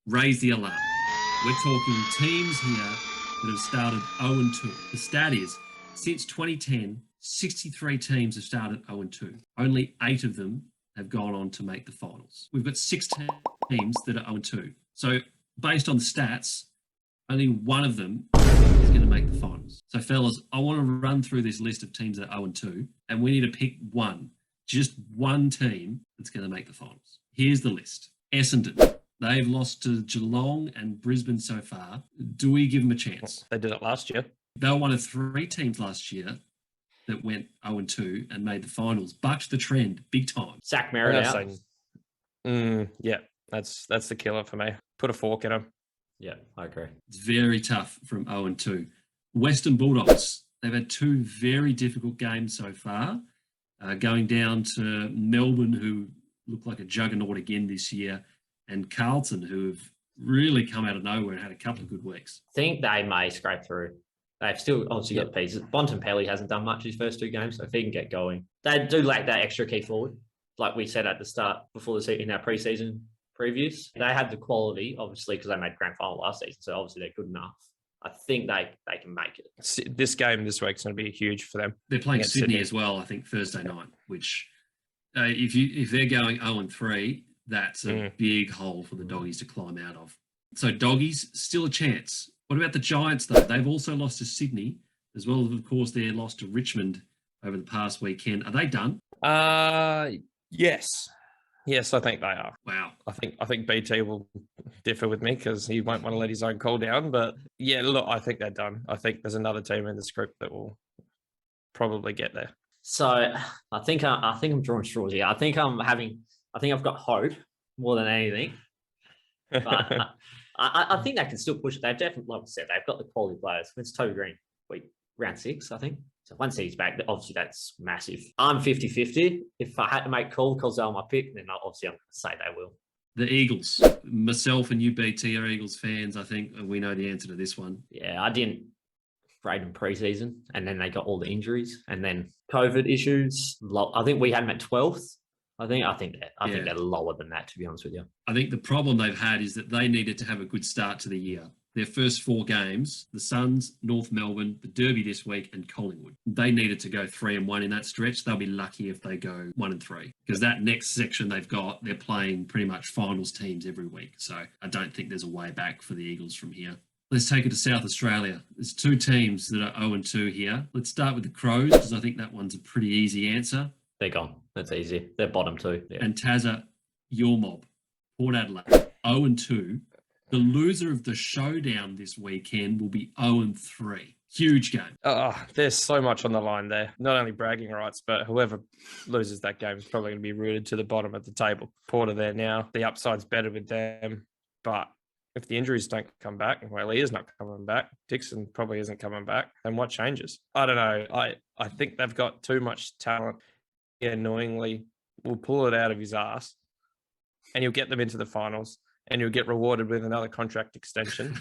raise the alarm. We're talking teams here that have started 0-2. The stat is, since 2010, 63 teams have started 0-2. Only 8 of them have gone on to make the finals. We've got 6 teams that are 0-2. So based on the stats, only one of them is going to make the finals. So fellas, I want to run through this list of teams that are 0-2, and we need to pick one, just one team that's going to make the finals. Here's the list. Essendon. They've lost to Geelong and Brisbane so far. Do we give them a chance? They did it last year. They were one of 3 teams last year that went 0-2 and made the finals. Bucked the trend big time. Zach Merritt out. Yeah, that's the killer for me. Put a fork in him. Yeah, I agree. It's very tough from 0-2. Western Bulldogs. They've had 2 very difficult games so far. Going down to Melbourne, who look like a juggernaut again this year, and Carlton, who have really come out of nowhere and had a couple of good weeks. I think they may scrape through. They've still obviously got pieces. Bontempelli hasn't done much his first 2 games, so if he can get going. They do lack that extra key forward, like we said at the start before the season in our preseason previews. They had the quality, obviously, because they made grand final last season, so obviously they're good enough. I think they can make it. This game this week's going to be huge for them. They're playing Sydney as well, I think, Thursday night, which if they're going 0-3, that's a big hole for the Doggies to climb out of. So Doggies, still a chance. What about the Giants, though? They've also lost to Sydney, as well as, of course, their loss to Richmond over the past weekend. Are they done? Yes. Yes, I think they are. Wow. I think BT will differ with me because he won't want to let his own call down. But yeah, look, I think they're done. I think there's another team in this group that will probably get there. So I think I'm drawing straws here. I think I've got hope more than anything. But I think they can still push it. They've definitely, like I said, they've got the quality players. It's Toby Green, round 6, I think. So once he's back, obviously that's massive. I'm 50-50. If I had to make a call because they're my pick, then obviously I'm going to say they will. The Eagles. Myself and you, BT, are Eagles fans. I think we know the answer to this one. Yeah, I didn't rate them pre-season, and then they got all the injuries, and then COVID issues. I think we had them at 12th. I think they're lower than that, to be honest with you. I think the problem they've had is that they needed to have a good start to the year. Their first 4 games, the Suns, North Melbourne, the Derby this week, and Collingwood. They needed to go 3-1 in that stretch. They'll be lucky if they go 1-3, because that next section they've got, they're playing pretty much finals teams every week. So I don't think there's a way back for the Eagles from here. Let's take it to South Australia. There's 2 teams that are 0-2 here. Let's start with the Crows, because I think that one's a pretty easy answer. They're gone. That's easy. They're bottom 2. Yeah. And Tazza, your mob, Port Adelaide, 0-2. The loser of the showdown this weekend will be 0-3. Huge game. There's so much on the line there. Not only bragging rights, but whoever loses that game is probably going to be rooted to the bottom of the table. Port are there now. The upside's better with them. But if the injuries don't come back, well, he is not coming back. Dixon probably isn't coming back. Then what changes? I don't know. I think they've got too much talent. He annoyingly will pull it out of his ass, and he'll get them into the finals, and you'll get rewarded with another contract extension,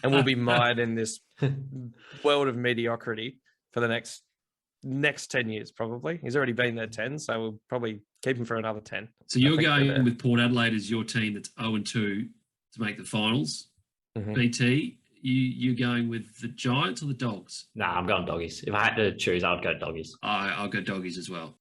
and we'll be mired in this world of mediocrity for the next 10 years, probably. He's already been there 10, so we'll probably keep him for another 10. So you're going with Port Adelaide as your team that's 0-2 to make the finals. Mm-hmm. BT, you're going with the Giants or the Dogs? No, I'm going Doggies. If I had to choose, I would go Doggies. I'll go Doggies as well.